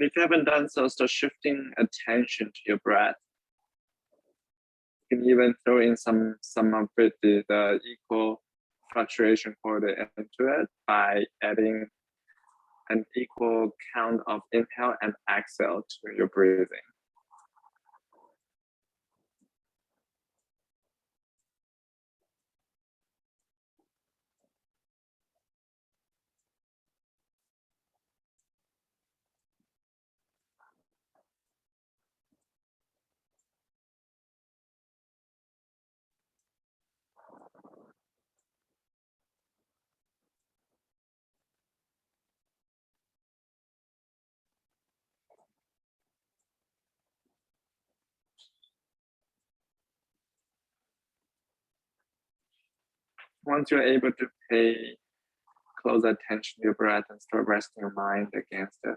If you haven't done so, start shifting attention to your breath. You can even throw in some of it, the equal fluctuation quarter into it by adding an equal count of inhale and exhale to your breathing. Once you're able to pay close attention to your breath and start resting your mind against it,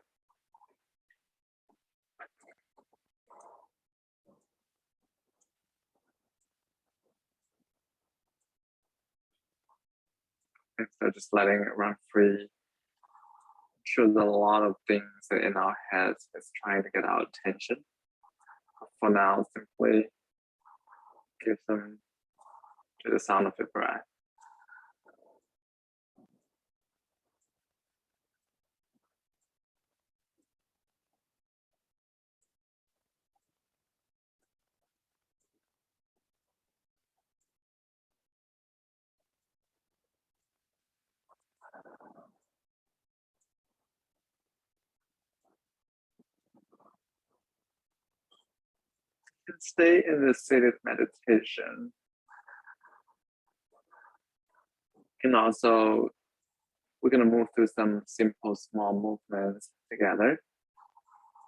instead of just letting it run free. Sure, there's a lot of things in our heads is trying to get our attention. For now, simply give them to the sound of your breath. And stay in this seated meditation. And also, we're going to move through some simple small movements together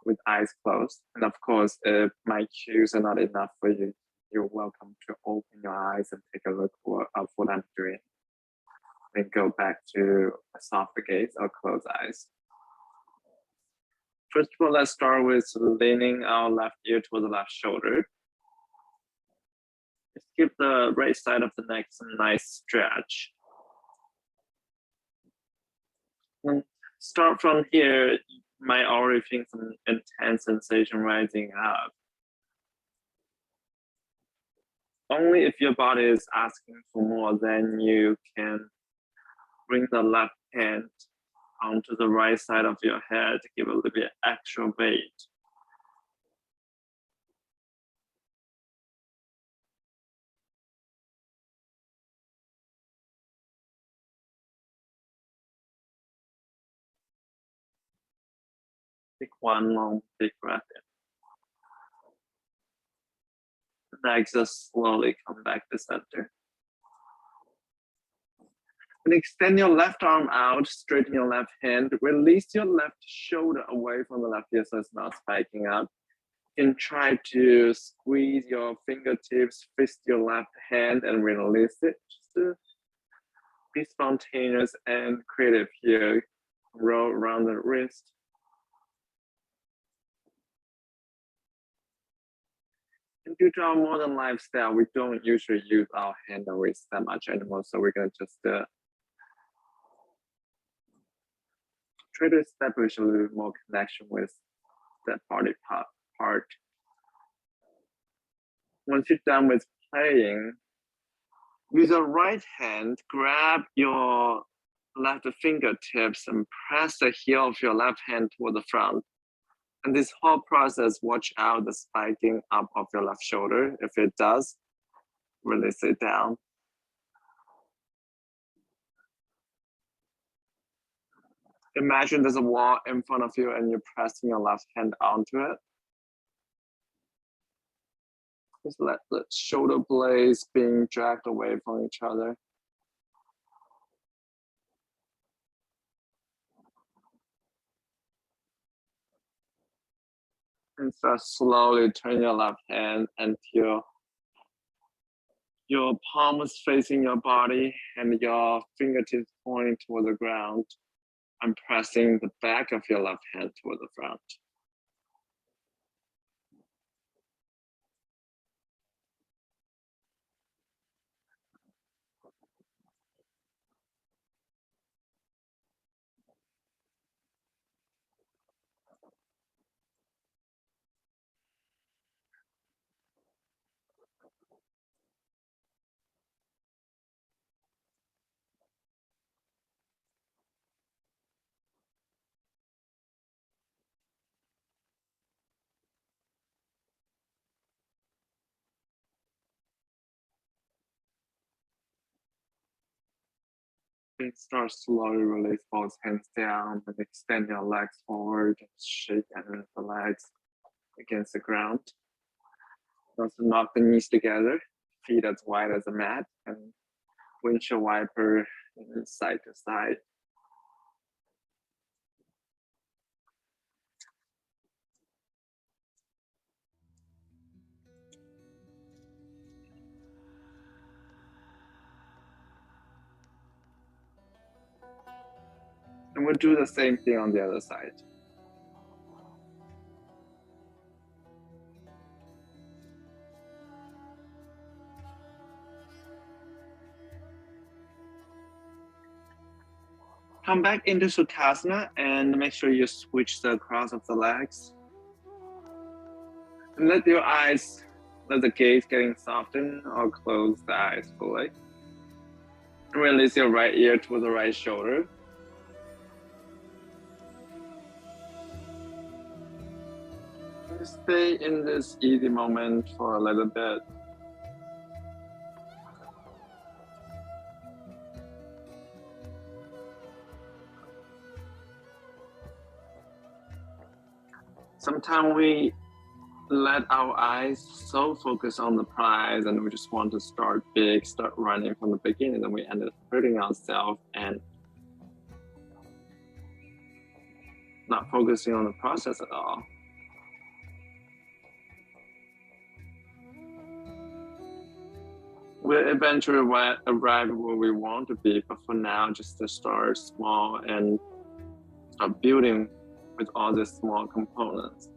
with eyes closed. And of course, if my cues are not enough for you, you're welcome to open your eyes and take a look of what I'm doing. Then go back to a soft gaze or closed eyes. First of all, let's start with leaning our left ear toward the left shoulder. Just give the right side of the neck some nice stretch. And start from here, you might already feel some intense sensation rising up. Only if your body is asking for more, then you can bring the left hand onto the right side of your head to give a little bit extra weight. Take one long big breath in. And just slowly come back to center. And extend your left arm out, straighten your left hand, release your left shoulder away from the left ear so it's not spiking up. And try to squeeze your fingertips, fist your left hand and release it. Just to be spontaneous and creative here. Roll around the wrist. And due to our modern lifestyle, we don't usually use our hand and wrist that much anymore. So we're going to just try to establish a little more connection with that body part. Once you're done with playing, with your right hand, grab your left fingertips and press the heel of your left hand toward the front. And this whole process, watch out the spiking up of your left shoulder. If it does, release it down. Imagine there's a wall in front of you and you're pressing your left hand onto it. Just let the shoulder blades being dragged away from each other. And start slowly turn your left hand until your palm is facing your body and your fingertips pointing toward the ground. And pressing the back of your left hand toward the front. And start slowly release both hands down and extend your legs forward and shake any of the legs against the ground. Also knock the knees together, feet as wide as a mat, and windshield wiper side to side. And we'll do the same thing on the other side. Come back into Sukhasana and make sure you switch the cross of the legs. And let your eyes, let the gaze getting softened or close the eyes fully. And release your right ear to the right shoulder. Stay in this easy moment for a little bit. Sometimes we let our eyes so focus on the prize and we just want to start big, start running from the beginning, and we end up hurting ourselves and not focusing on the process at all. We'll eventually arrive where we want to be, but for now, just to start small and start building with all these small components.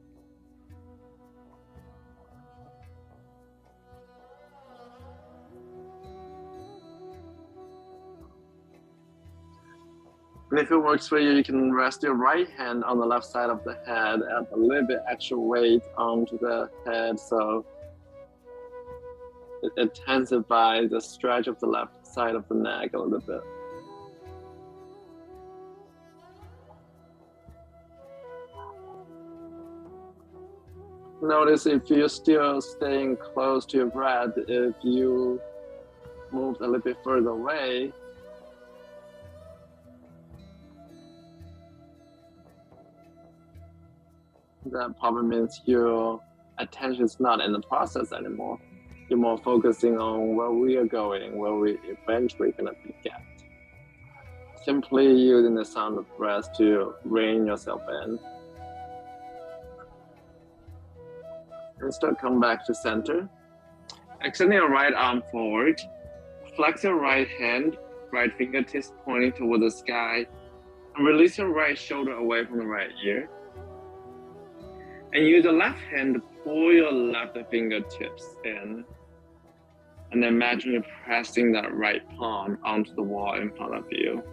And if it works for you, you can rest your right hand on the left side of the head, add a little bit extra weight onto the head so it intensifies the stretch of the left side of the neck a little bit. Notice if you're still staying close to your breath, if you move a little bit further away, that probably means your attention is not in the process anymore. You're more focusing on where we are going, where we eventually gonna be get. Simply using the sound of breath to rein yourself in. And start come back to center. Extend your right arm forward. Flex your right hand, right fingertips pointing toward the sky. And release your right shoulder away from the right ear. And use the left hand to pull your left fingertips in. And imagine you're pressing that right palm onto the wall in front of you.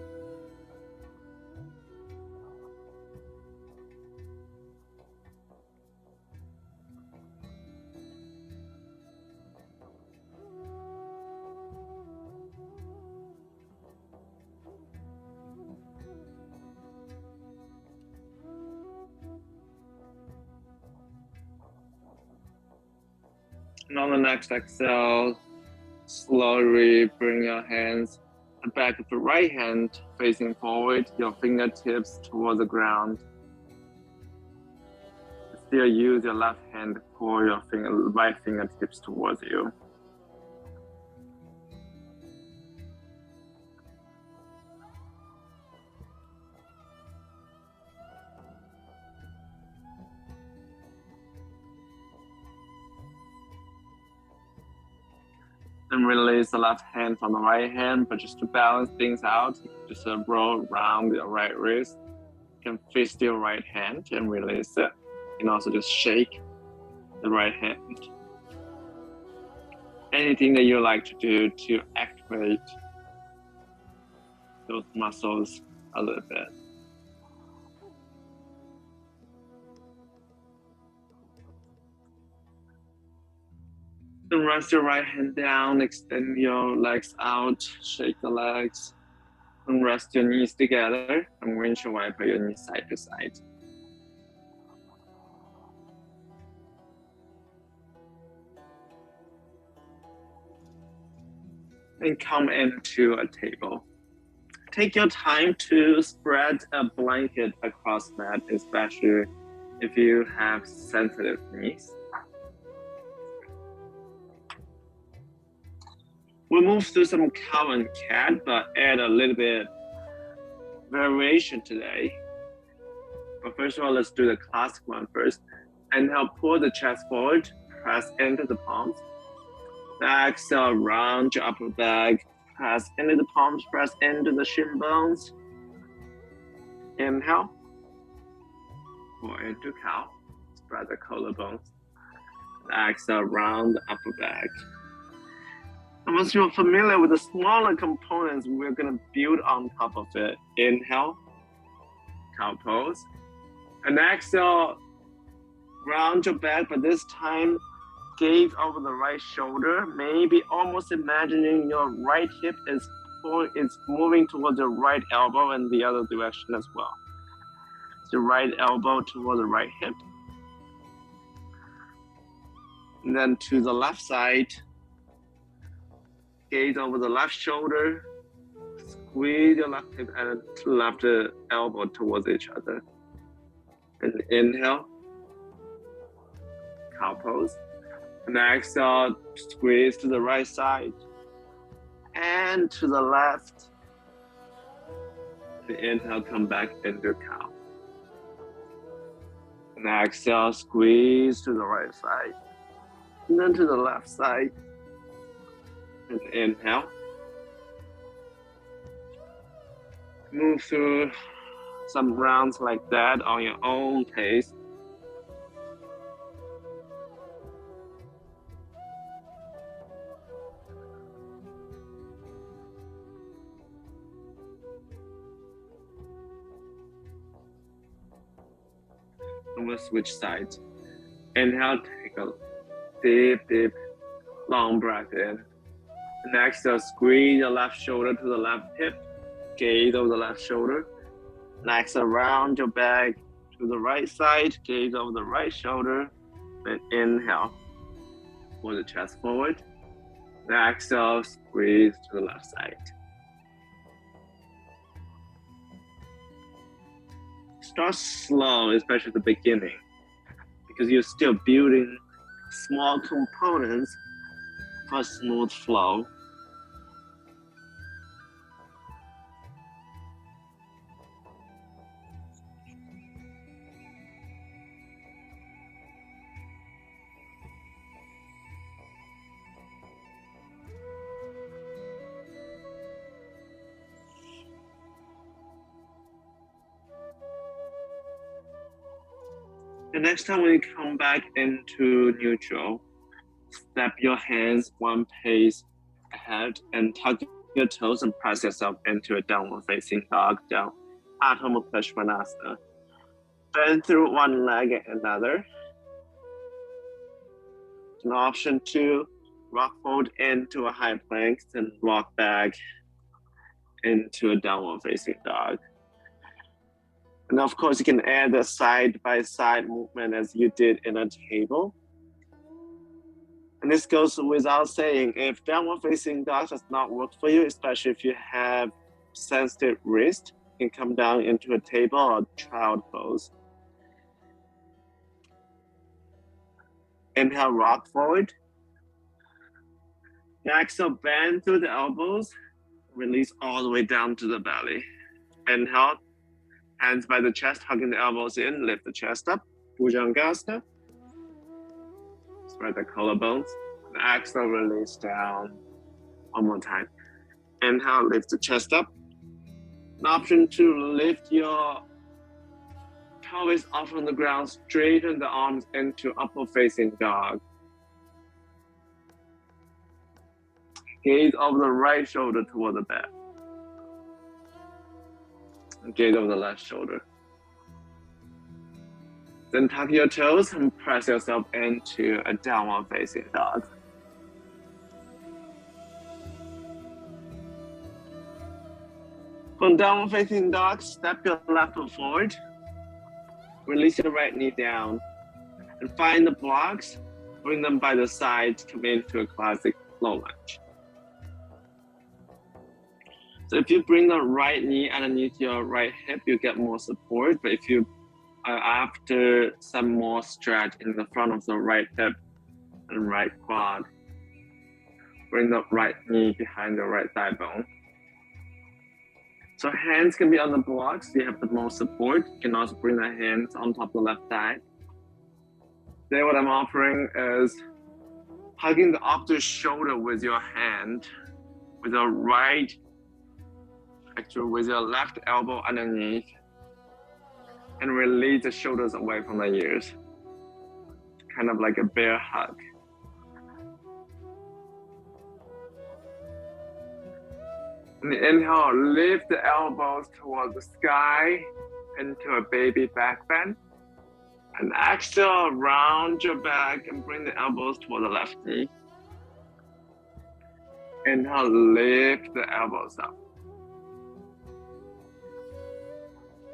And on the next exhale, slowly bring your hands the back of the right hand facing forward, your fingertips toward the ground. Still use your left hand to pull your right fingertips towards you. And release the left hand from the right hand, but just to balance things out, just roll around your right wrist. You can fist your right hand and release it. And also just shake the right hand. Anything that you like to do to activate those muscles a little bit. And rest your right hand down, extend your legs out, shake the legs, and rest your knees together, and windshield wiper your knees side to side. And come into a table. take your time to spread a blanket across mat, especially if you have sensitive knees. We'll move through some cow and cat, but add a little bit variation today. But first of all, let's do the classic one first. Inhale, pull the chest forward, press into the palms. Exhale, round your upper back, press into the palms, press into the shin bones. Inhale, pull into cow, spread the collarbones. Exhale, round the upper back. And once you're familiar with the smaller components, we're gonna build on top of it. Inhale, cow pose. And exhale, round your back, but this time, gaze over the right shoulder. Maybe almost imagining your right hip is moving towards the right elbow and the other direction as well. The right elbow toward the right hip. And then to the left side, gaze over the left shoulder, squeeze your left hip and left elbow towards each other. And inhale, cow pose. And exhale, squeeze to the right side and to the left. And inhale, come back into cow. And exhale, squeeze to the right side. And then to the left side. And inhale. Move through some rounds like that on your own pace. And we'll switch sides. Inhale, take a deep, long breath in. And exhale, squeeze your left shoulder to the left hip. Gaze over the left shoulder. And exhale, round your back to the right side. Gaze over the right shoulder. And inhale, pull the chest forward. And exhale, squeeze to the left side. Start slow, especially at the beginning, because you're still building small components for smooth flow. The next time when you come back into neutral, step your hands one pace ahead and tuck your toes and press yourself into a downward facing dog down, Adho Mukha Svanasana. Bend through one leg and another. An option 2, rock forward into a high plank, then rock back into a downward facing dog. And of course, you can add a side-by-side movement as you did in a table. And this goes without saying, if downward facing dog does not work for you, especially if you have sensitive wrist, you can come down into a table or child pose. Inhale, rock forward. Exhale, bend through the elbows. Release all the way down to the belly. Inhale. Hands by the chest, hugging the elbows in, lift the chest up, Bhujangasana. Spread the collarbones. And exhale, release down. One more time. Inhale, lift the chest up. An option 2, lift your pelvis off from the ground, straighten the arms into upward facing dog. Gaze over the right shoulder toward the back. Gaze over the left shoulder. Then tuck your toes and press yourself into a downward facing dog. From downward facing dog, step your left foot forward. Release your right knee down. And find the blocks, bring them by the side, come into a classic low lunge. So if you bring the right knee underneath your right hip, you get more support. But if you after some more stretch in the front of the right hip and right quad, bring the right knee behind the right thigh bone. So hands can be on the blocks. You have the most support. You can also bring the hands on top of the left thigh. Today what I'm offering is hugging the opposite shoulder with your hand, with your right, actually with your left elbow underneath, and release the shoulders away from the ears. Kind of like a bear hug. And inhale, lift the elbows towards the sky into a baby back bend. And exhale, round your back and bring the elbows toward the left knee. Inhale, lift the elbows up.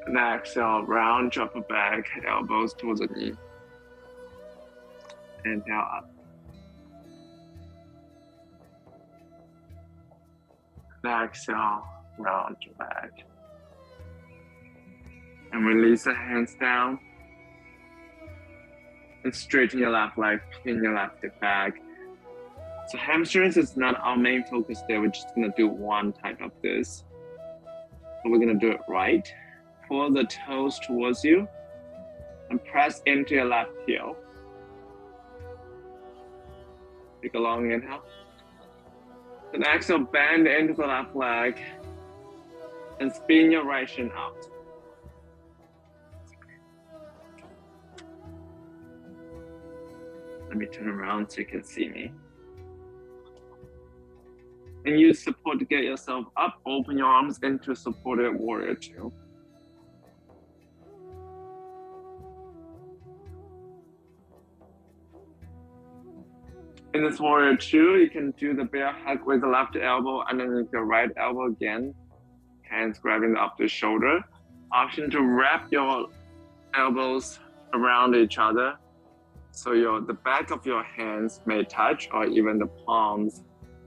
And exhale, round your upper back, elbows towards the knee. Inhale up. And exhale, round your back. And release the hands down. And straighten your left leg, pin your left hip back. So hamstrings is not our main focus there. We're just gonna do one type of this. But we're gonna do it right. Pull the toes towards you and press into your left heel. Take a long inhale. Then exhale, bend into the left leg and spin your right shin out. Let me turn around so you can see me. And use support to get yourself up. Open your arms into supported warrior two. In this warrior two, you can do the bear hug with the left elbow underneath your right elbow again. Hands grabbing up the shoulder. Option to wrap your elbows around each other. So the back of your hands may touch, or even the palms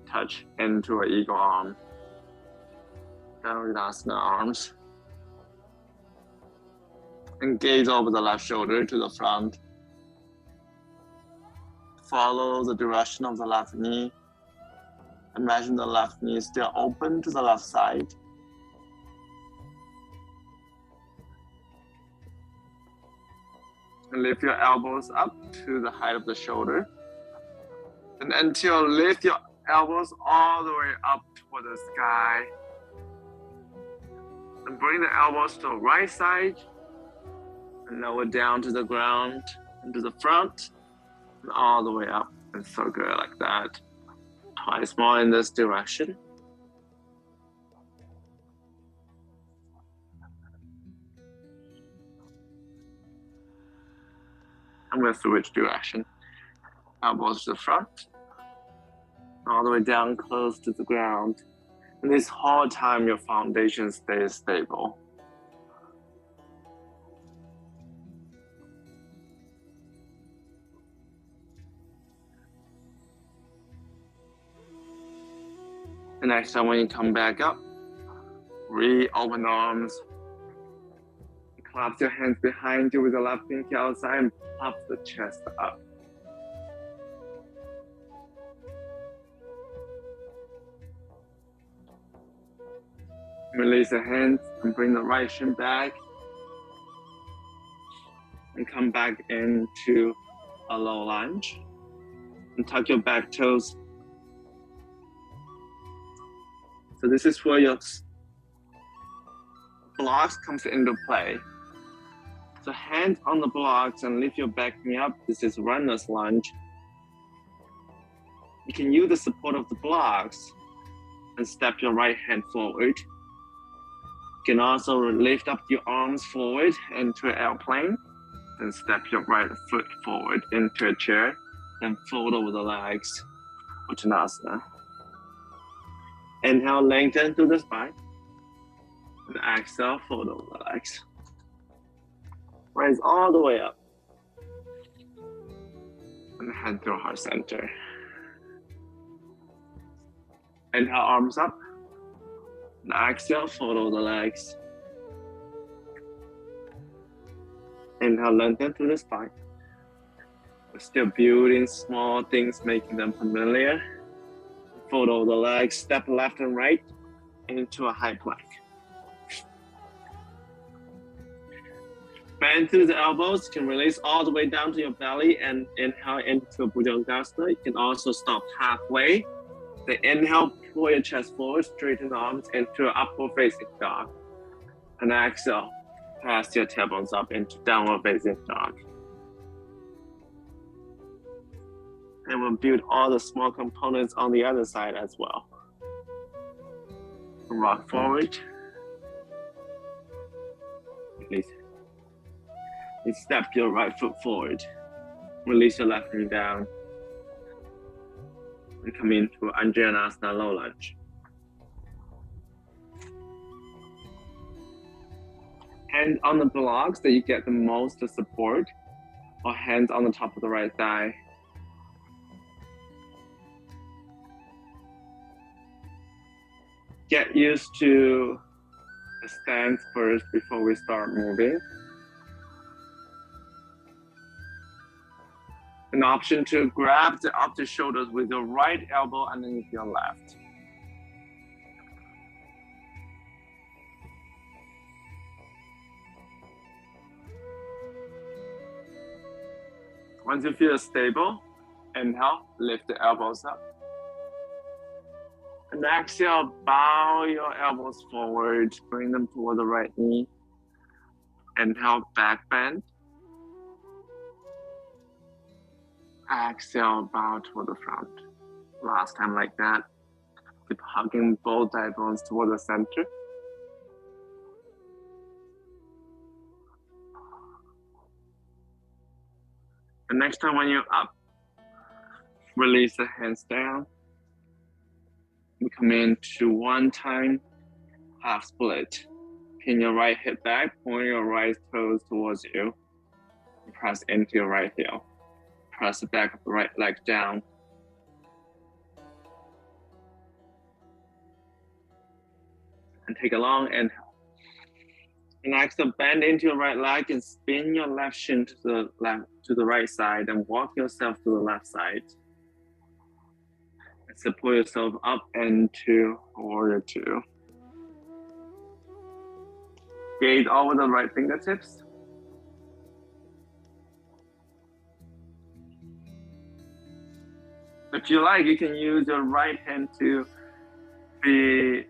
touch into an eagle arm. Dhanurasana arms. And gaze over the left shoulder to the front. Follow the direction of the left knee. Imagine the left knee is still open to the left side. And lift your elbows up to the height of the shoulder. And until lift your elbows all the way up toward the sky. And bring the elbows to the right side. And lower down to the ground and to the front. And all the way up and circle like that. Twice more in this direction. And we'll switch direction. Elbows to the front. All the way down close to the ground. And this whole time your foundation stays stable. And next time when you come back up, reopen arms. Clasp your hands behind you with the left pinky outside and puff the chest up. Release the hands and bring the right shin back. And come back into a low lunge. And tuck your back toes. So this is where your blocks comes into play. So hands on the blocks and lift your back knee up. This is runner's lunge. You can use the support of the blocks and step your right hand forward. You can also lift up your arms forward into an airplane. Then step your right foot forward into a chair. Then fold over the legs, Uttanasana. Inhale, lengthen through the spine. And exhale, fold over the legs. Rise all the way up. And head through heart center. Inhale, arms up. And exhale, follow the legs. Inhale, lengthen through the spine. We're still building small things, making them familiar. Follow the legs, step left and right into a high plank. Bend through the elbows, you can release all the way down to your belly and inhale into Bhujangasana. You can also stop halfway. The inhale, pull your chest forward, straighten the arms into an upward facing dog. And exhale, pass your tailbones up into downward facing dog. And we'll build all the small components on the other side as well. Rock forward. Release. And step your right foot forward. Release your left knee down. And come into Anjaneyasana low lunge. Hands on the blocks that you get the most support, or hands on the top of the right thigh. Get used to the stance first before we start moving. An option to grab the shoulders with your right elbow underneath your left. Once you feel stable, inhale, lift the elbows up. And exhale, bow your elbows forward, bring them toward the right knee. Inhale, back bend. Exhale, bow toward the front. Last time like that. Keep hugging both thigh bones toward the center. The next time when you're up, release the hands down. We come into one time, half split. Pin your right hip back, point your right toes towards you. Press into your right heel. Press the back of the right leg down. And take a long inhale. And exhale, bend into your right leg and spin your left shin to the right side and walk yourself to the left side. And support yourself up into warrior two. Gaze over the right fingertips. If you like, you can use your right hand to be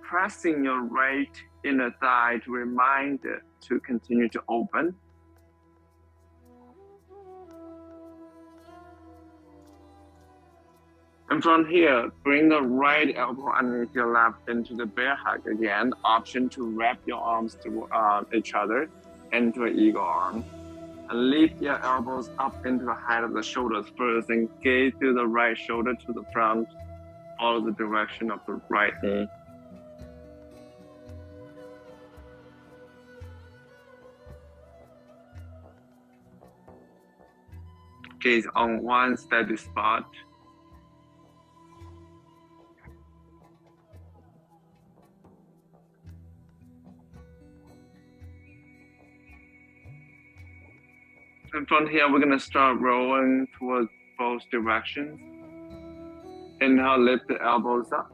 pressing your right inner thigh to remind it to continue to open. And from here, bring the right elbow underneath your left into the bear hug again. Option to wrap your arms to each other into an eagle arm. And lift your elbows up into the height of the shoulders first and gaze through the right shoulder to the front. Follow the direction of the right knee. Gaze on one steady spot. And from here, we're gonna start rolling towards both directions. Inhale, lift the elbows up.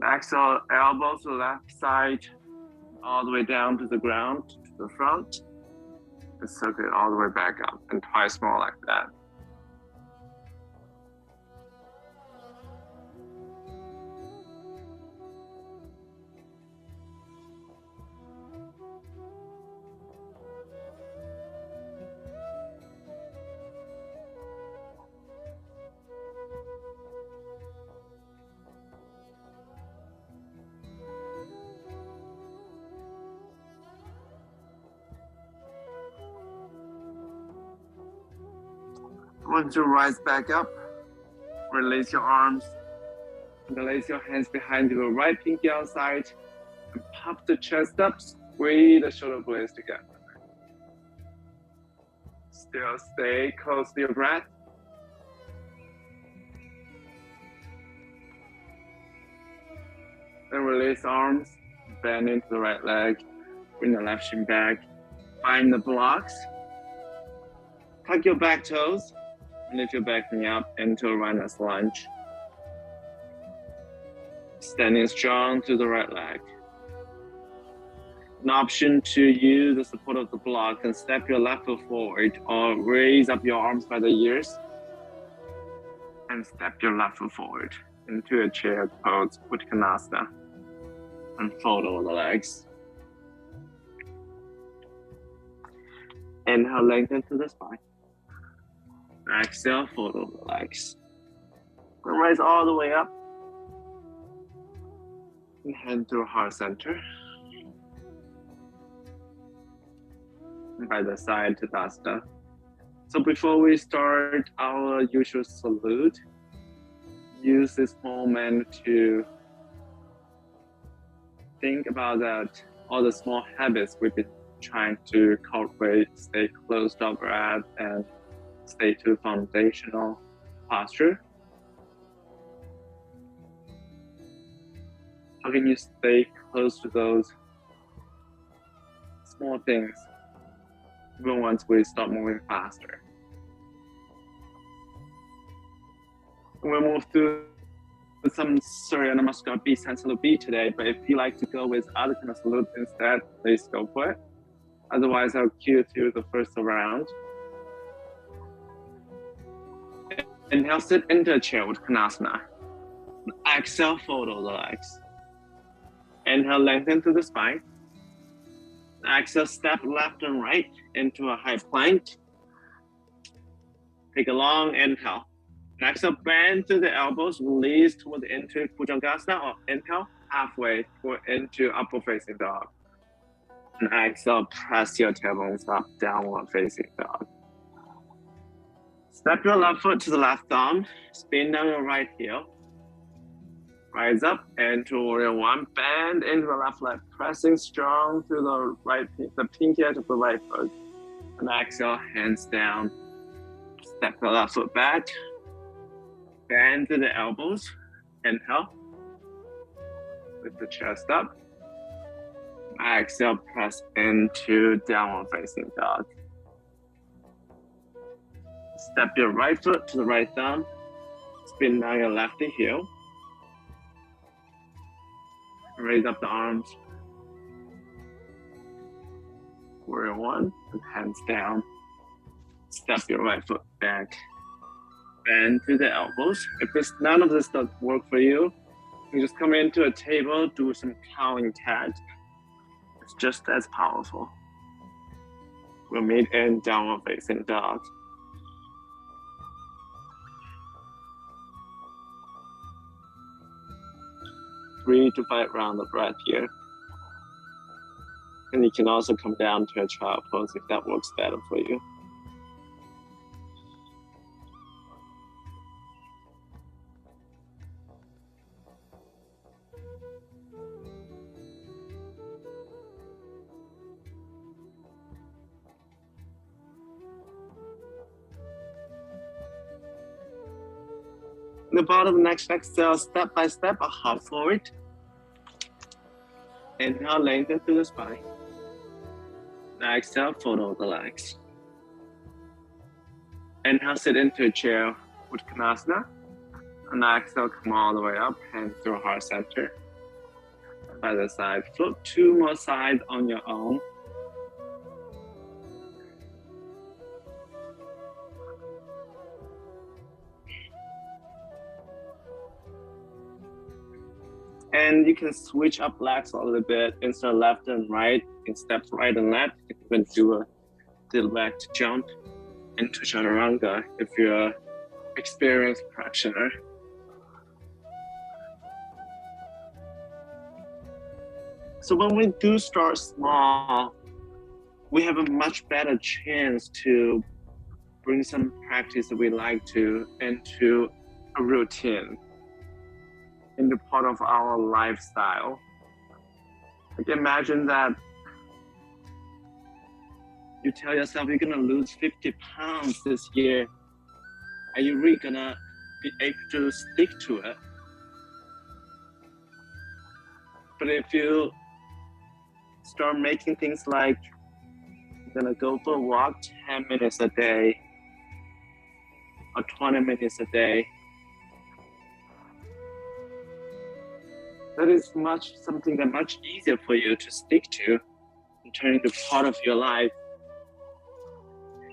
Exhale, elbows to the left side, all the way down to the ground, to the front. And circle it all the way back up, and twice more like that. Once you rise back up, release your arms, release your hands behind your right pinky outside, and pop the chest up, squeeze the shoulder blades together. Still stay close to your breath. Then release arms, bend into the right leg, bring the left shin back, find the blocks, tuck your back toes, lift your back knee up into a runner's lunge. Standing strong to the right leg. An option to use the support of the block and step your left foot forward or raise up your arms by the ears and step your left foot forward into a chair pose, Uttanasana, and fold over the legs. Inhale, lengthen to the spine. Exhale, fold over the legs. And rise all the way up. And hand through heart center. And by the side, Tadasana. So before we start our usual salute, use this moment to think about that all the small habits we've been trying to cultivate, stay close to our breath and stay to foundational posture. How can you stay close to those small things even once we start moving faster? We'll move through some Surya Namaskar beats and salute beat today, but if you like to go with other kind of salute instead, please go for it. Otherwise, I'll cue to the first round. Inhale, sit into a chair with Uttanasana. Exhale, fold over the legs. Inhale, lengthen through the spine. Exhale, step left and right into a high plank. Take a long inhale. Exhale, bend through the elbows, release toward into Bhujangasana, or inhale, halfway toward into upward facing dog. And exhale, press your tailbones up, downward facing dog. Step your left foot to the left thumb, spin down your right heel. Rise up into warrior one, bend into the left leg, pressing strong through the pinky edge of the right foot. And exhale, hands down. Step the left foot back, bend to the elbows, inhale. Lift the chest up. Exhale, press into downward facing dog. Step your right foot to the right thumb, spin down your left heel. Raise up the arms. Warrior one, and hands down. Step your right foot back. Bend to the elbows. If none of this does work for you, you just come into a table, do some cowling tag. It's just as powerful. We'll meet in downward facing dog. Three to 5 rounds of breath here. And you can also come down to a child pose if that works better for you. The bottom of the next exhale, step by step, a hop forward. Inhale, lengthen through the spine. Exhale, fold over the legs. Inhale, sit into a chair with Uttanasana. And exhale, come all the way up, hands through heart center. By the side, float 2 more sides on your own. And you can switch up legs a little bit. Instead of left and right, you can step right and left. You can do a little back to jump into Chaturanga if you're an experienced practitioner. So when we do start small, we have a much better chance to bring some practice that we like to into a routine, into part of our lifestyle. Like imagine that you tell yourself you're gonna lose 50 pounds this year. Are you really gonna be able to stick to it? But if you start making things like, I'm gonna go for a walk 10 minutes a day or 20 minutes a day, that is something that much easier for you to stick to and turn into part of your life.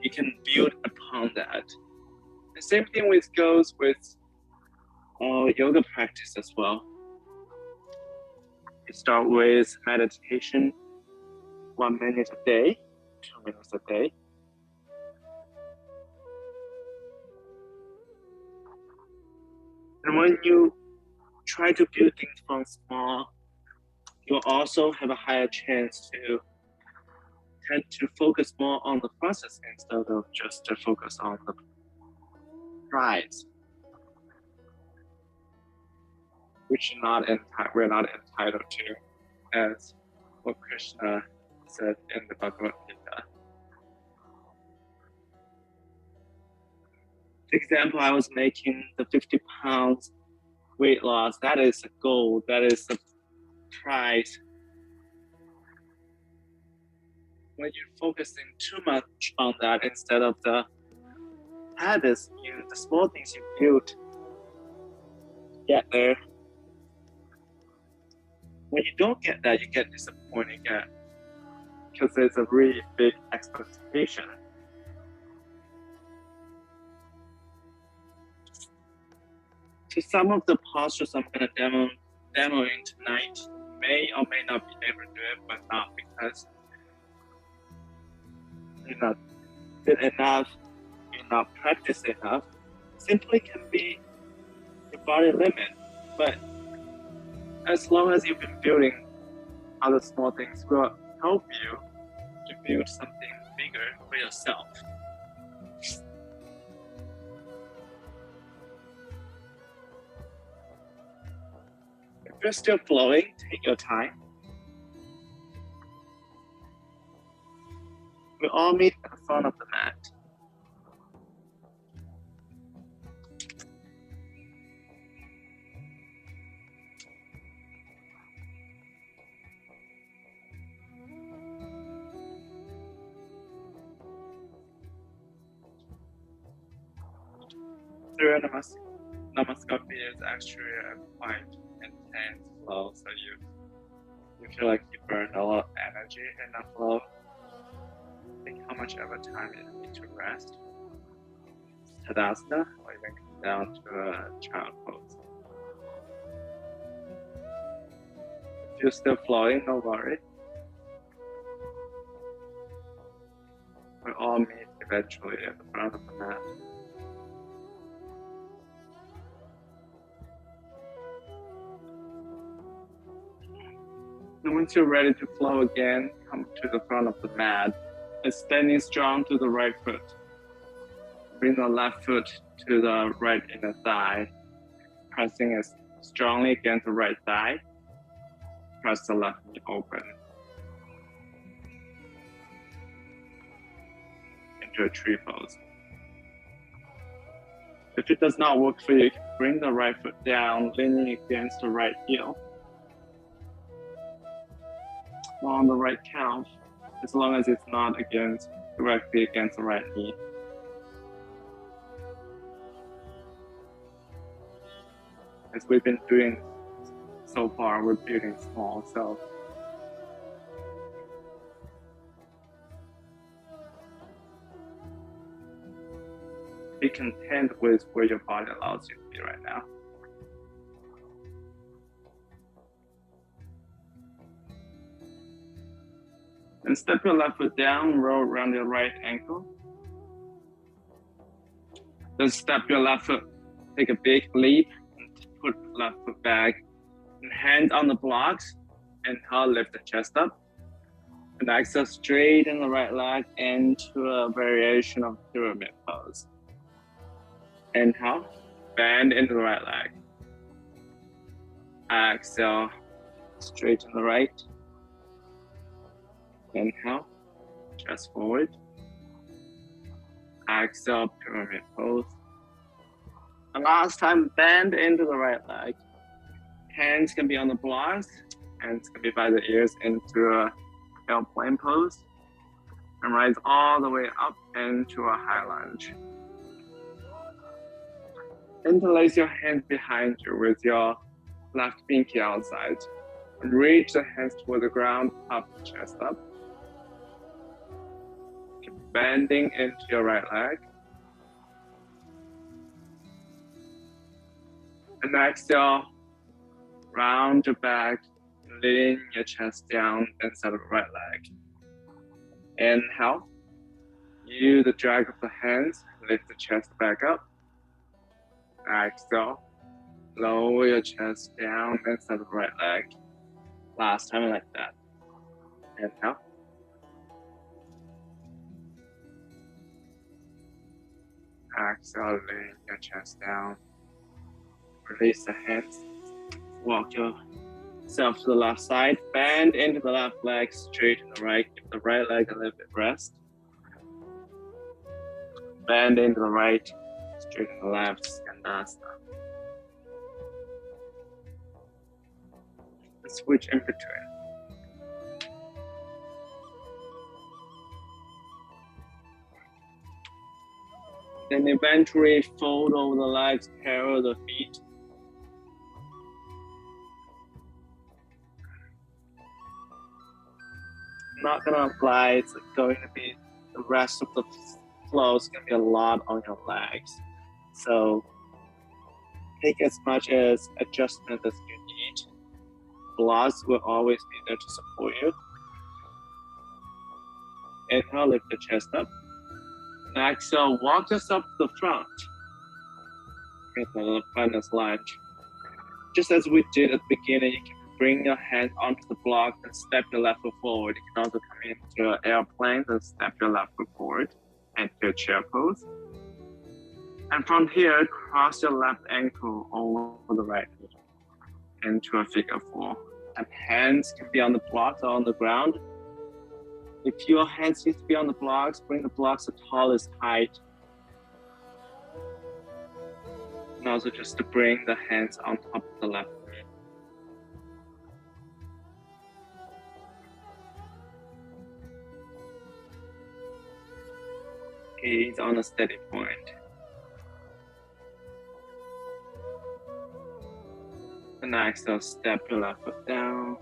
You can build upon that. The same thing goes with yoga practice as well. You start with meditation, 1 minute a day, 2 minutes a day. And when you try to build things from small, you'll also have a higher chance to tend to focus more on the process instead of just to focus on the prize, which we're not entitled to, as what Krishna said in the Bhagavad Gita. The example I was making, the 50 pounds weight loss, that is a goal, that is a prize. When you're focusing too much on that instead of the habits, the small things you build to get there, when you don't get that, you get disappointed again because there's a really big expectation. So some of the postures I'm going to demoing tonight may or may not be able to do it, but not because you're not fit enough, you're not practiced enough. Simply can be your body limit. But as long as you've been building other small things, will help you to build something bigger for yourself. If you're still flowing, take your time. We all meet at the front of the mat. Surya Namaskar is actually a quite intense flow, so you feel like you burn a lot of energy in that flow. Think how much ever time you need to rest. Tadasana, or even come down to a child pose. If you're still flowing, no worry. We all meet eventually at the front of the mat. And once you're ready to flow again, come to the front of the mat and standing strong to the right foot. Bring the left foot to the right inner thigh, pressing it strongly against the right thigh. Press the left knee open into a tree pose. If it does not work for you, you can bring the right foot down, leaning against the right heel. On the right calf, as long as it's not directly against the right knee. As we've been doing so far, we're building small, so be content with where your body allows you to be right now. And step your left foot down, roll around your right ankle. Then step your left foot, take a big leap, and put the left foot back. And hands on the blocks, and lift the chest up. And exhale, straighten the right leg into a variation of pyramid pose. Inhale, bend into the right leg. Exhale, straighten the right. Inhale, chest forward. Exhale, pyramid pose. And last time, bend into the right leg. Hands can be on the blocks hands can be by the ears into a airplane pose. And rise all the way up into a high lunge. Interlace your hands behind you with your left pinky outside. And reach the hands toward the ground, up, chest up. Keep bending into your right leg. And exhale, round your back, lean your chest down inside of the right leg. Inhale, use the drag of the hands, lift the chest back up. Exhale, lower your chest down inside of the right leg. Last time like that. Inhale. Exhale, lean your chest down. Release the hands. Walk yourself to the left side. Bend into the left leg, straighten the right. Give the right leg a little bit rest. Bend into the right, straighten the left, Skandasana. Switch in between. Then eventually fold over the legs, parallel the feet. I'm not gonna apply, it's going to be the rest of the flow is gonna be a lot on your legs. So take as much as adjustment as you need. Blocks will always be there to support you. Inhale, lift the chest up. Exhale, walk yourself to the front. Get the finest lunge. Just as we did at the beginning, you can bring your hand onto the block and step your left foot forward. You can also come into an airplane and step your left foot forward into a chair pose. And from here, cross your left ankle over the right knee into a figure four. And hands can be on the blocks or on the ground. If your hands need to be on the blocks, bring the blocks the tallest height. And also just to bring the hands on top of the left knee. Gaze on a steady point. And exhale, step your left foot down.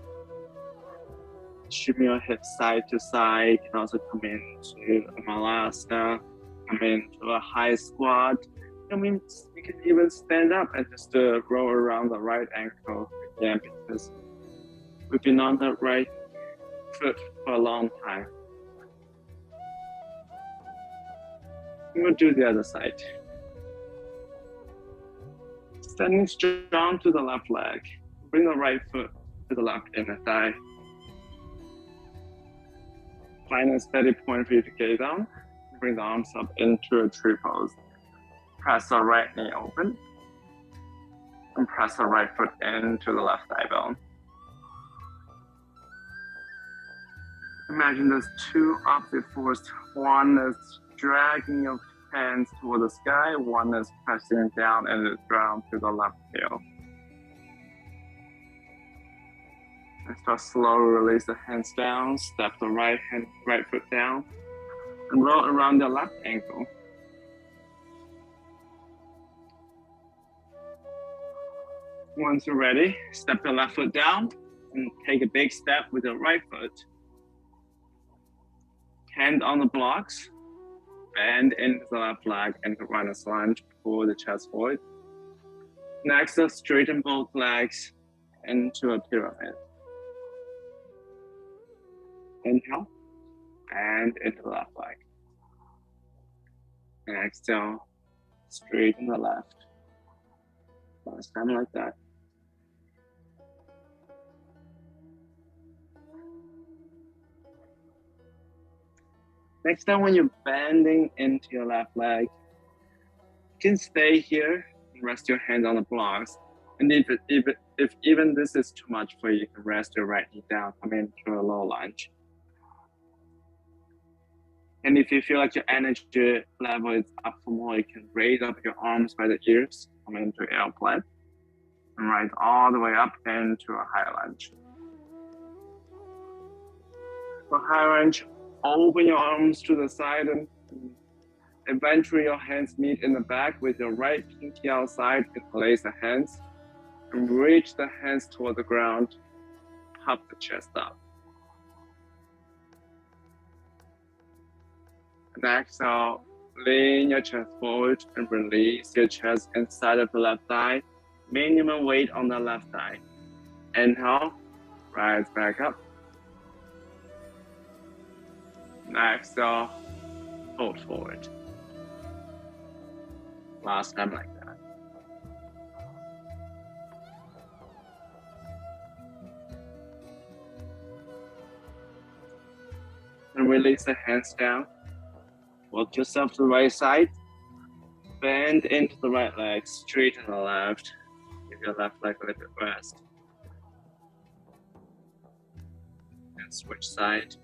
Shimmy your hips side to side. You can also come into a Malasana, come into a high squat. I mean, you can even stand up and just roll around the right ankle again, because we've been on the right foot for a long time. We'll do the other side. Standing strong to the left leg. Bring the right foot to the left inner thigh. Find a steady point for you to gaze on. Bring the arms up into a tree pose. Press the right knee open. And press the right foot into the left thigh bone. Imagine there's two opposite forces. One is dragging your hands toward the sky, one is pressing down and the ground to the left heel. And start slowly release the hands down, step the right foot down, and roll around the left ankle. Once you're ready, step the left foot down and take a big step with the right foot. Hand on the blocks. Bend into the left leg and run a lunge, pull the chest forward. Next, straighten both legs into a pyramid. Inhale, and into the left leg. And exhale, straighten the left. Last time like that. Next time when you're bending into your left leg, you can stay here and rest your hands on the blocks. And if even this is too much for you, you can rest your right knee down, come into a low lunge. And if you feel like your energy level is up for more, you can raise up your arms by the ears, come into airplane, and rise all the way up into a high lunge. For high lunge, open your arms to the side and eventually your hands meet in the back with your right pinky outside and place the hands and reach the hands toward the ground, puff the chest up. And exhale, lean your chest forward and release your chest inside of the left thigh. Minimum weight on the left thigh. Inhale, rise back up. And exhale, fold forward. Last time like that. And release the hands down. Walk yourself to the right side. Bend into the right leg, straighten the left. Give your left leg a little bit rest. And switch side.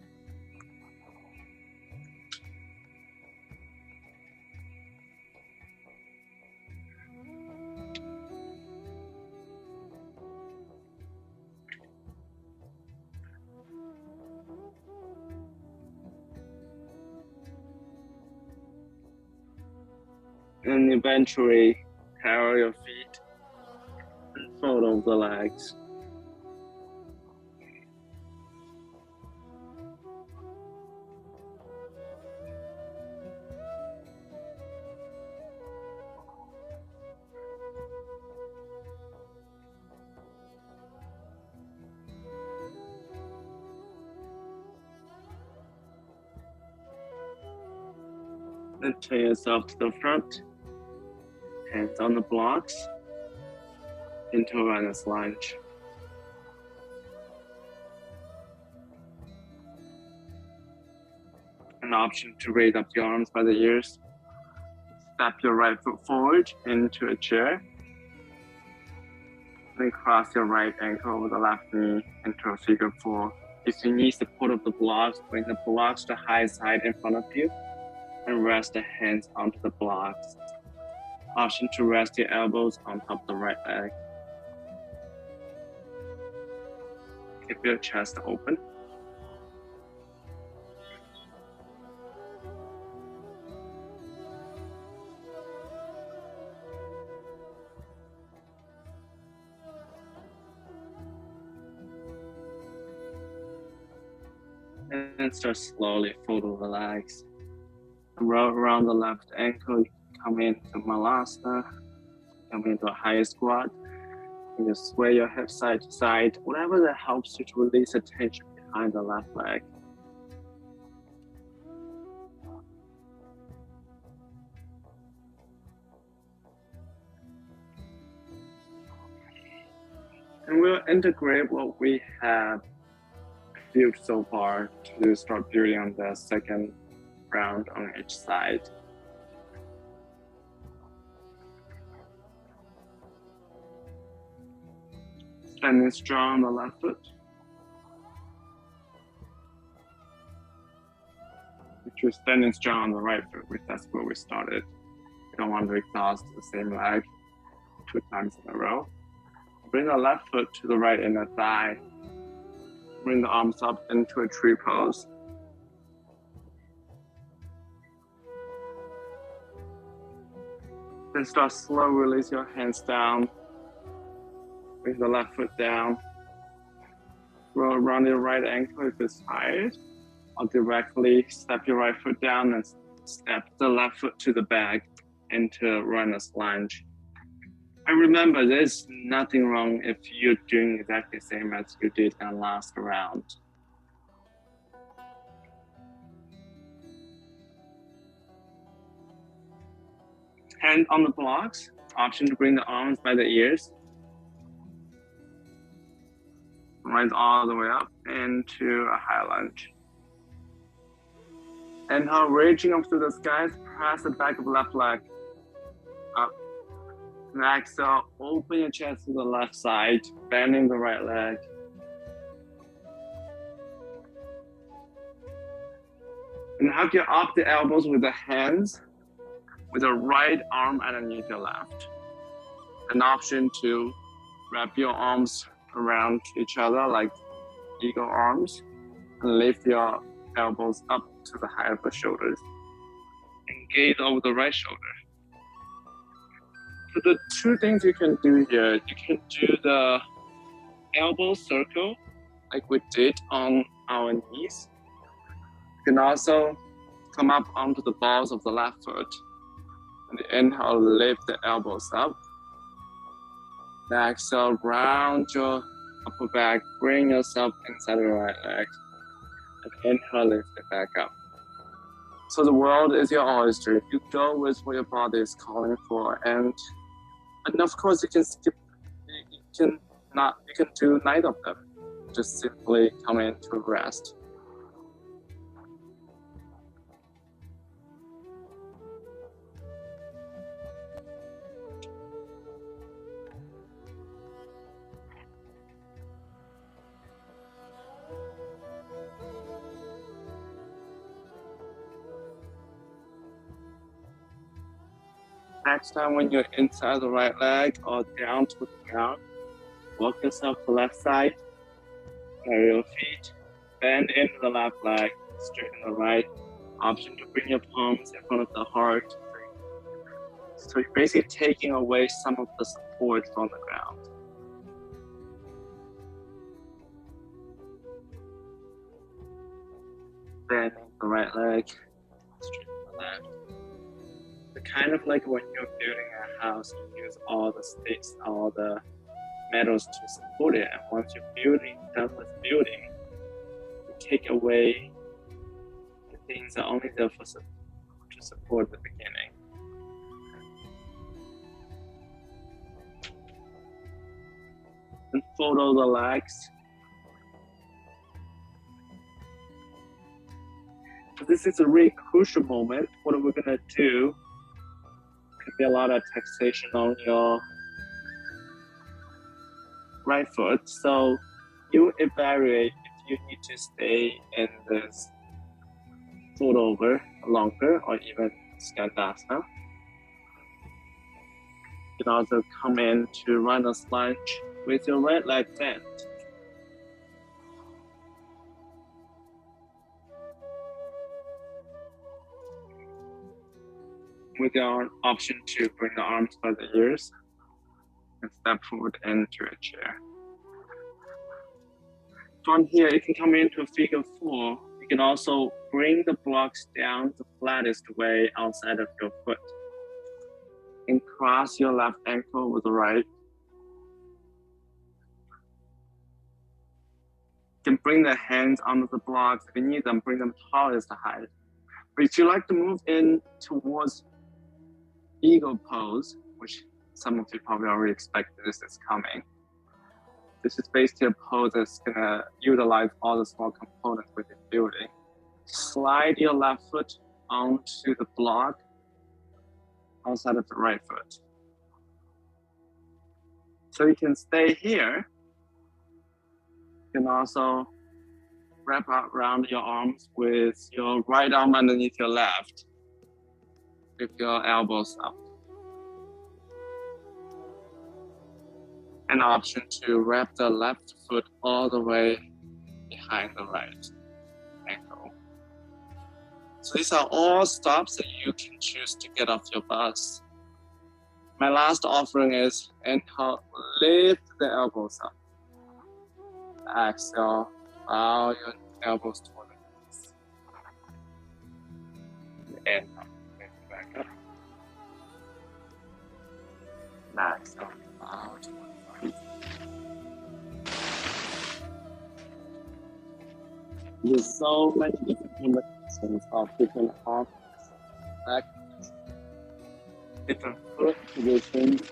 And eventually parallel your feet and fold over the legs. And turn yourself to the front. Hands on the blocks into a runner's lunge. An option to raise up your arms by the ears. Step your right foot forward into a chair. Then cross your right ankle over the left knee into a figure four. If you need support of the blocks, bring the blocks to the high side in front of you and rest the hands onto the blocks. Option to rest your elbows on top of the right leg. Keep your chest open. And start slowly folding the legs. Roll around the left ankle. Come into Malasana, come into a higher squat. You just sway your hips side to side, whatever that helps you to release the tension behind the left leg. And we'll integrate what we have built so far to start building on the second round on each side. Standing strong on the left foot. If you're standing strong on the right foot, which that's where we started. You don't want to exhaust the same leg 2 times in a row. Bring the left foot to the right inner thigh. Bring the arms up into a tree pose. Then start slow, release your hands down. Bring the left foot down. Roll around your right ankle if it's tired. Or directly step your right foot down and step the left foot to the back into runner's lunge. And remember, there's nothing wrong if you're doing exactly the same as you did in the last round. Hand on the blocks. Option to bring the arms by the ears. Rise all the way up into a high lunge. Inhale, reaching up to the skies, press the back of the left leg up. And exhale, open your chest to the left side, bending the right leg. And hug your up the elbows with the hands, with the right arm underneath your left. An option to wrap your arms around each other like eagle arms. and lift your elbows up to the height of the shoulders. And gaze over the right shoulder. So the two things you can do here, you can do the elbow circle like we did on our knees. You can also come up onto the balls of the left foot. And inhale, lift the elbows up. Exhale, round your upper back, bring yourself inside the right leg. And inhale, lift it back up. So the world is your oyster. You go with what your body is calling for. And of course you can skip, you can do neither of them. Just simply come into rest. Next time when you're inside the right leg or down to the ground, walk yourself to the left side, carry your feet, bend into the left leg, straighten the right. Option to bring your palms in front of the heart. So you're basically taking away some of the support from the ground. Bending the right leg, straighten the left. Kind of like when you're building a house, you use all the sticks, all the metals to support it. And once you're done with building, you take away the things that are only there to support the beginning. And fold all the legs. So this is a really crucial moment. What are we gonna do? Could be a lot of taxation on your right foot. So you evaluate if you need to stay in this fold over longer or even Skandasana. You can also come in to runner's lunge with your right leg bent. With your option to bring the arms by the ears and step forward into a chair. From here, you can come into a figure 4. You can also bring the blocks down the flattest way outside of your foot. And cross your left ankle with the right. You can bring the hands under the blocks. If you need them, bring them tallest height. But if you like to move in towards eagle pose, which some of you probably already expect this is coming. This is basically a pose that's gonna utilize all the small components within building. Slide your left foot onto the block outside of the right foot. So you can stay here. You can also wrap around your arms with your right arm underneath your left. With your elbows up. An option to wrap the left foot all the way behind the right ankle. So these are all stops that you can choose to get off your bus. My last offering is inhale, lift the elbows up. Exhale, bow your elbows toward the knees. Inhale. Max out. There's so many different combinations of different arms, back, different foot positions.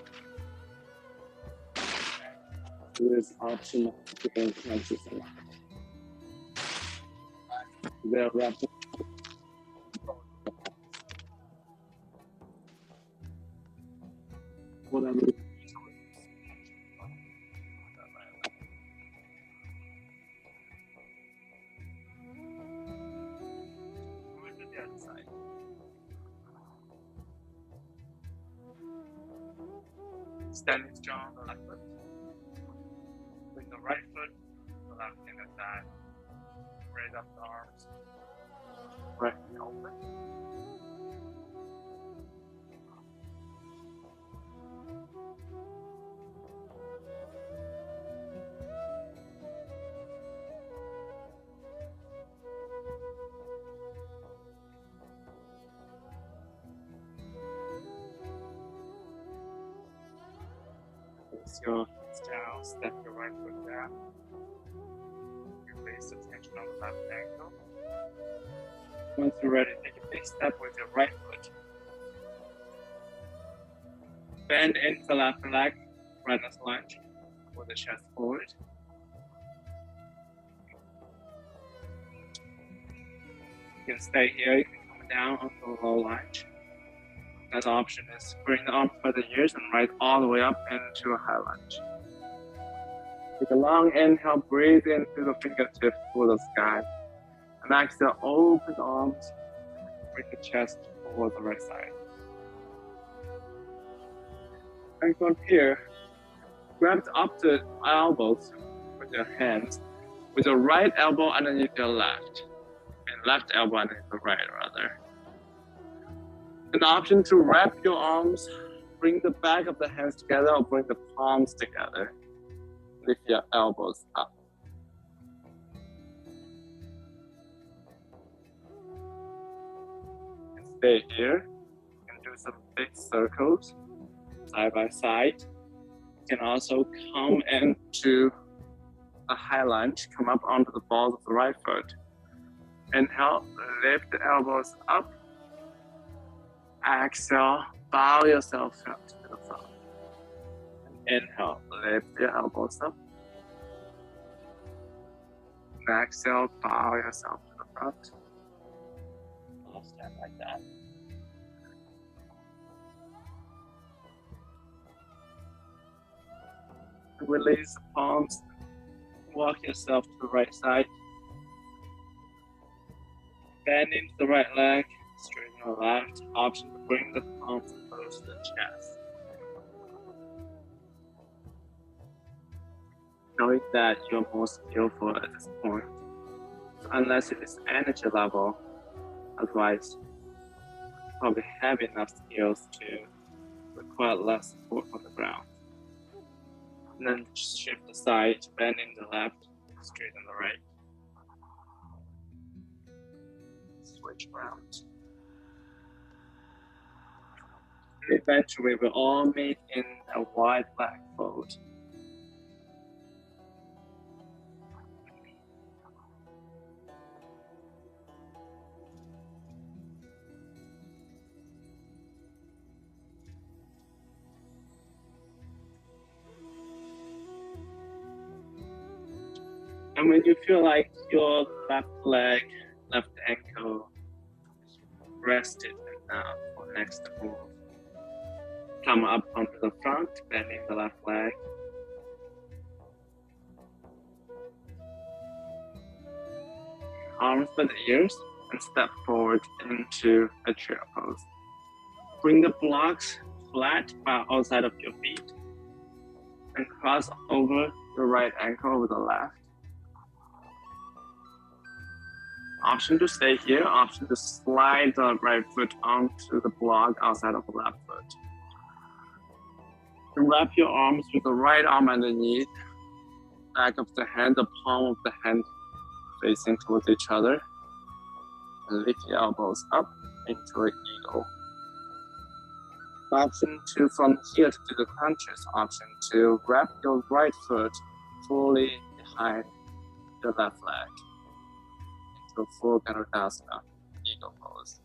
There's option of different countries. They're rapid. Whatever. Standing strong on the left foot. With the right foot, the left hand aside. Raise up the arms. Right knee open. Place your hands down, step your right foot down. Release the tension on the left ankle. Once you're ready, take a big step with your right foot. Bend into the left leg, runner's lunge, with the chest forward. You can stay here, you can come down onto a low lunge. Another option is bring the arms by the ears and right all the way up into a high lunge. Take a long inhale, breathe into the fingertips for the sky. And exhale, open the arms, bring the chest toward the right side. And from here, grab up the elbows with your hands, with your right elbow underneath your left, and left elbow underneath the right, rather. An option to wrap your arms, bring the back of the hands together or bring the palms together. Lift your elbows up. And stay here. You can do some big circles, side by side. You can also come into a high lunge, come up onto the balls of the right foot. Inhale, lift the elbows up. Exhale, bow yourself up to the front. Inhale, lift your elbows up. Exhale, bow yourself to the front. I'll stand like that. Release the palms. Walk yourself to the right side. Bend into the right leg. Straighten the left. Option to bring the palms close to the chest. Knowing that you're more skillful at this point, unless it is energy level, otherwise you probably have enough skills to require less support from the ground. And then shift the side, bend in the left, straighten the right. Switch around. Eventually, we'll all meet in a wide back fold. And when you feel like your left leg, left ankle is rested enough for next move, come up onto the front, bending the left leg. Arms by the ears and step forward into a chair pose. Bring the blocks flat by outside of your feet and cross over the right ankle with the left. Option to stay here, option to slide the right foot onto the block outside of the left foot. And wrap your arms with the right arm underneath, back of the hand, the palm of the hand facing towards each other. And lift your elbows up into an eagle. Option to, from here to do the crunches, option to wrap your right foot fully behind your left leg. Full Garudasana, eagle pose.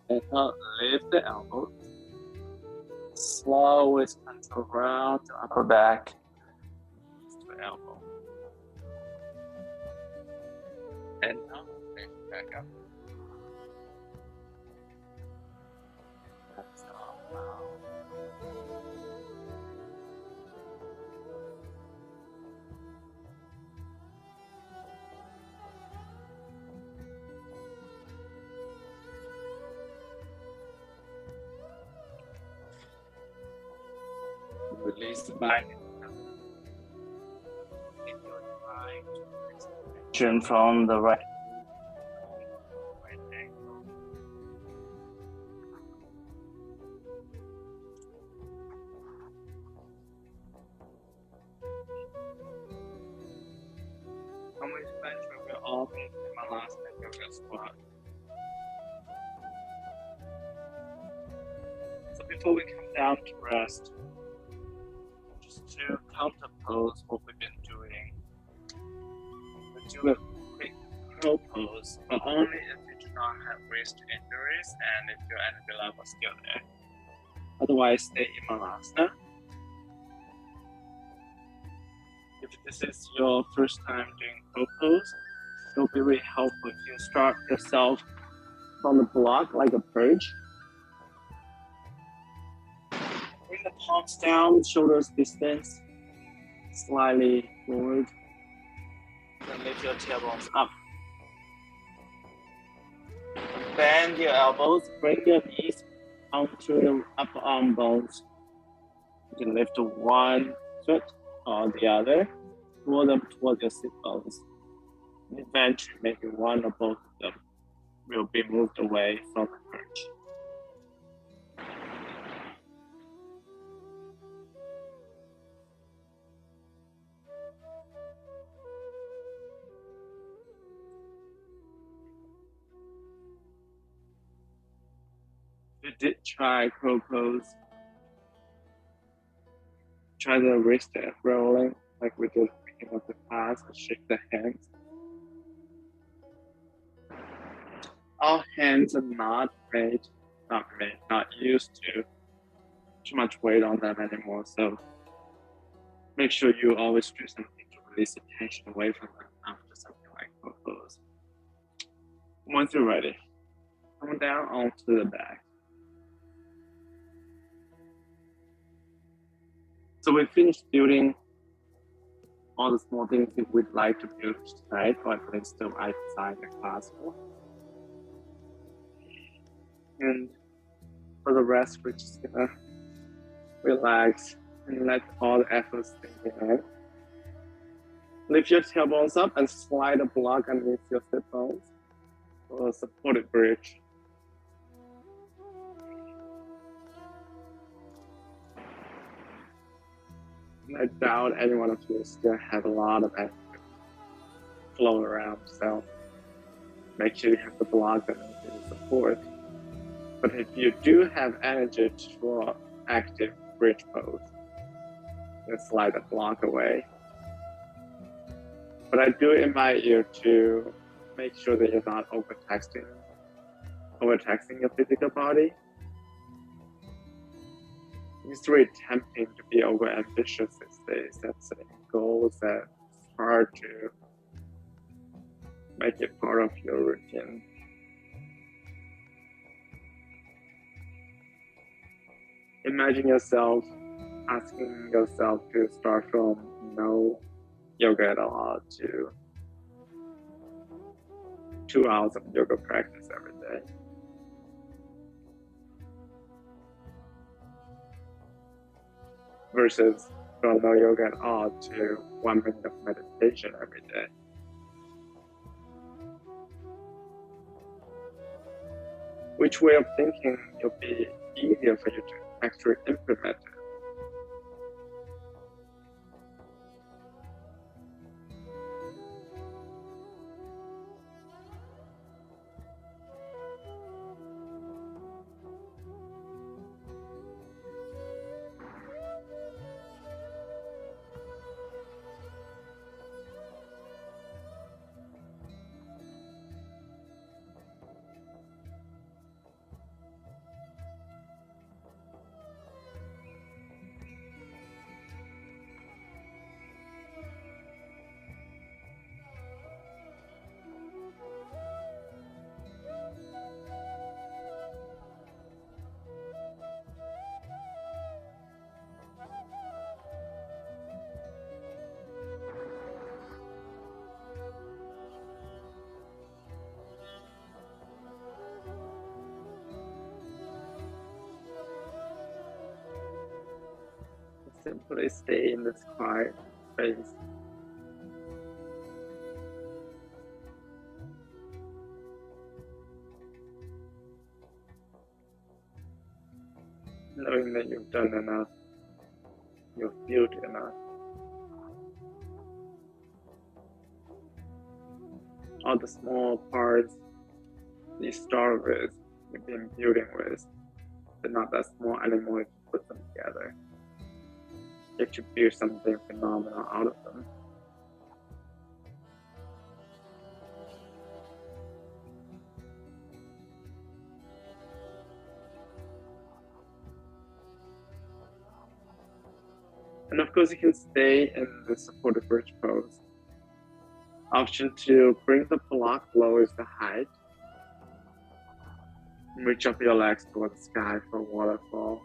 And now lift the elbow. Slowly control around the upper back to the elbow. And now lift back up. That's all now. Release the back. Take your time to extend. turn from the right. From which bench we will all meet in my last yoga squat. So before we come down to rest, just to counter pose what we've been doing, we do a quick crow pose, but only if you do not have wrist injuries and if your energy level is still there. Otherwise, stay in Malasana. If this is your first time doing crow pose, it will be really helpful if you start yourself from the block like a perch. Bring the palms down, shoulders distance, slightly forward. Then lift your tailbones up. Bend your elbows, bring your knees onto the upper arm bones. You can lift one foot or the other, pull them towards your sit bones. Eventually, maybe one or both of them will be moved away from the perch. You did try crow pose. Try the wrist rolling like we did at the beginning of the class, and shake the hands. Our hands are not used to too much weight on them anymore. So make sure you always do something to release the tension away from them after something like crow pose. Once you're ready, come down onto the back. So we finished building all the small things that we'd like to build tonight, or at least I designed the class for. And for the rest, we're just gonna relax and let all the efforts sink in. Lift your tailbones up and slide a block underneath your sit bones for a supported bridge. I doubt any one of you still have a lot of energy flow around, so make sure you have the block that needs support. But if you do have energy for active bridge pose, then slide the block away. But I do invite you to make sure that you're not overtaxing your physical body. It's really tempting to be over-ambitious these days and setting goals that it's hard to make it part of your routine. Imagine yourself asking yourself to start from no yoga at all to 2 hours of yoga practice every day. Versus from no yoga at all to 1 minute of meditation every day. Which way of thinking will be easier for you to actually implement it? Simply stay in this quiet space. knowing that you've done enough, you've built enough. All the small parts you start with, you've been building with, they're not that small anymore if you put them together. You have to build something phenomenal out of them. And of course, you can stay in the supported bridge pose. Option 2, bring the block lowers the height. Reach up your legs toward the sky for a waterfall.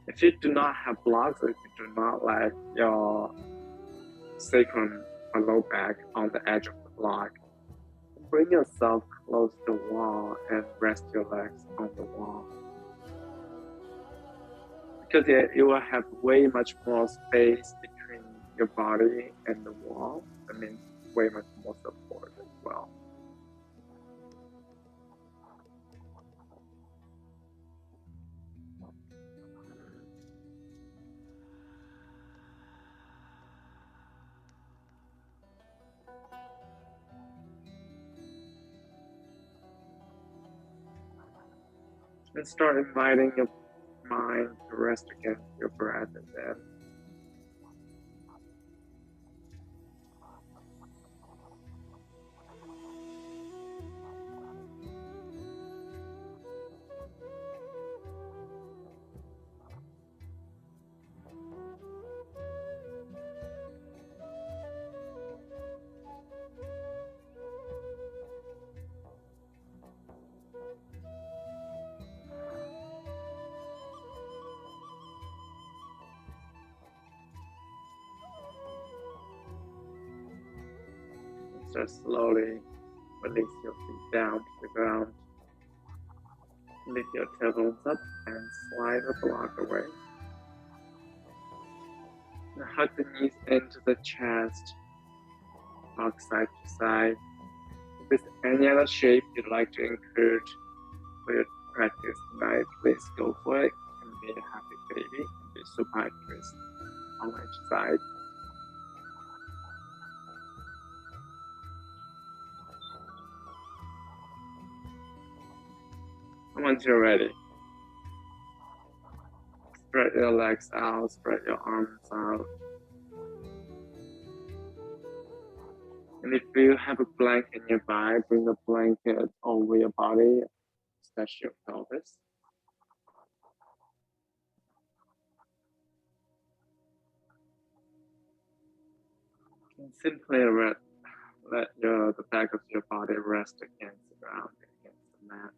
If you do not have blocks, or if you do not like your sacrum or low back on the edge of the block, bring yourself close to the wall and rest your legs on the wall. Because you will have way much more space between your body and the wall. That means way much more support as well. And start inviting your mind to rest against your breath and then start slowly release your feet down to the ground. Lift your tailbones up and slide the block away. And hug the knees into the chest, rock side to side. If there's any other shape you'd like to include for your practice tonight, please go for it. You can be a happy baby, and be supine twist on each side. And once you're ready, spread your legs out, spread your arms out. And if you have a blanket nearby, bring the blanket over your body, touch your pelvis. And simply let the back of your body rest against the ground, against the mat.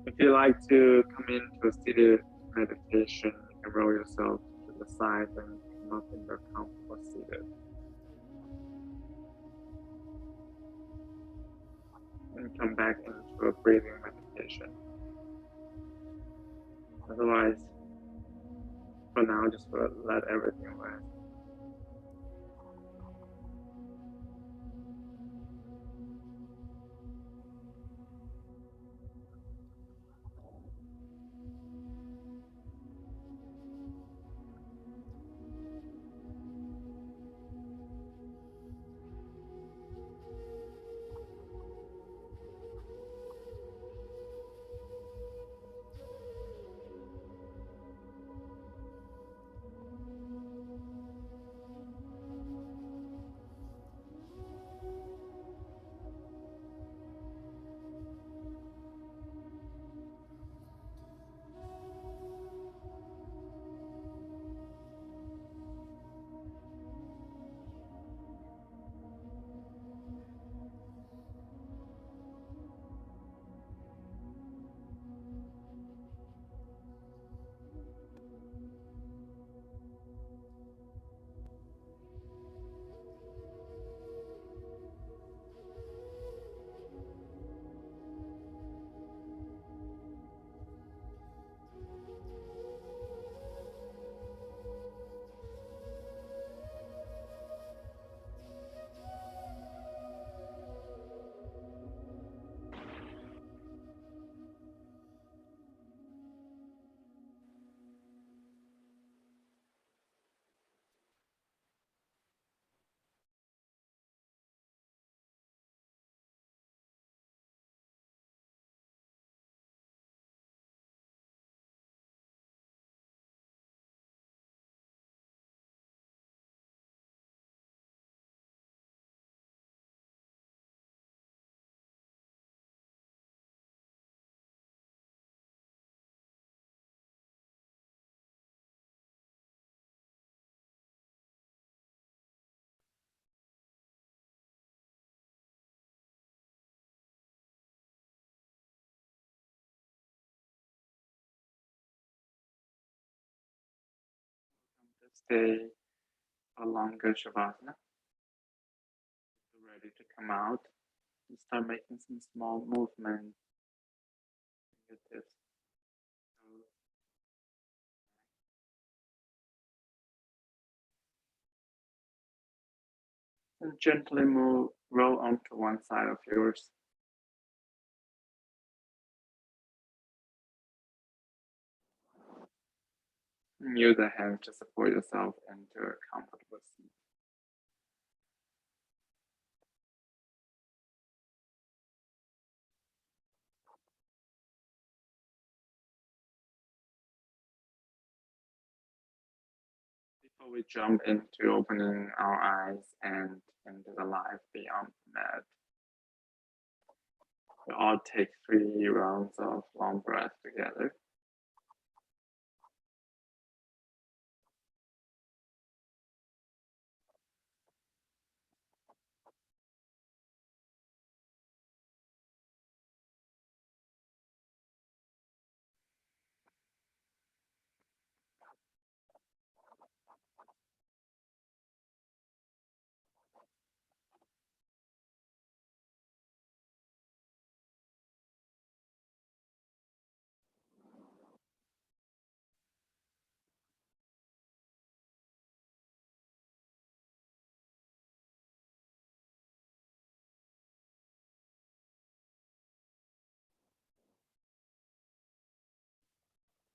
If you like to come into a seated meditation, you can roll yourself to the side and come up in your comfortable seated. And come back into a breathing meditation. Otherwise, for now, just let everything rest. stay for longer Shavasana. Ready to come out. You start making some small movements. Fingertips. And gently roll onto one side of yours. And use the hands to support yourself into a comfortable seat. Before we jump into opening our eyes and into the life beyond the mat, we all take 3 rounds of long breath together.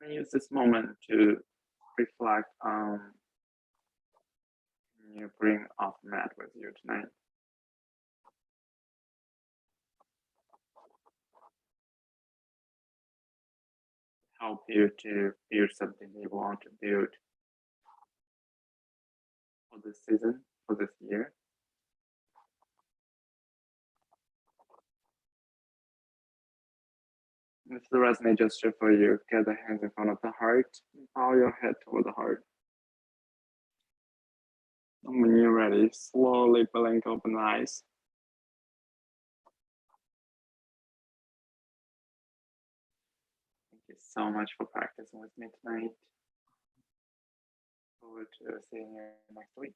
And use this moment to reflect on you bring off mat with you tonight. Help you to build something you want to build for this season, for this year. If the resonate gesture for you, get the hands in front of the heart, bow your head toward the heart. And when you're ready, slowly blink open the eyes. Thank you so much for practicing with me tonight. Forward to seeing you next week.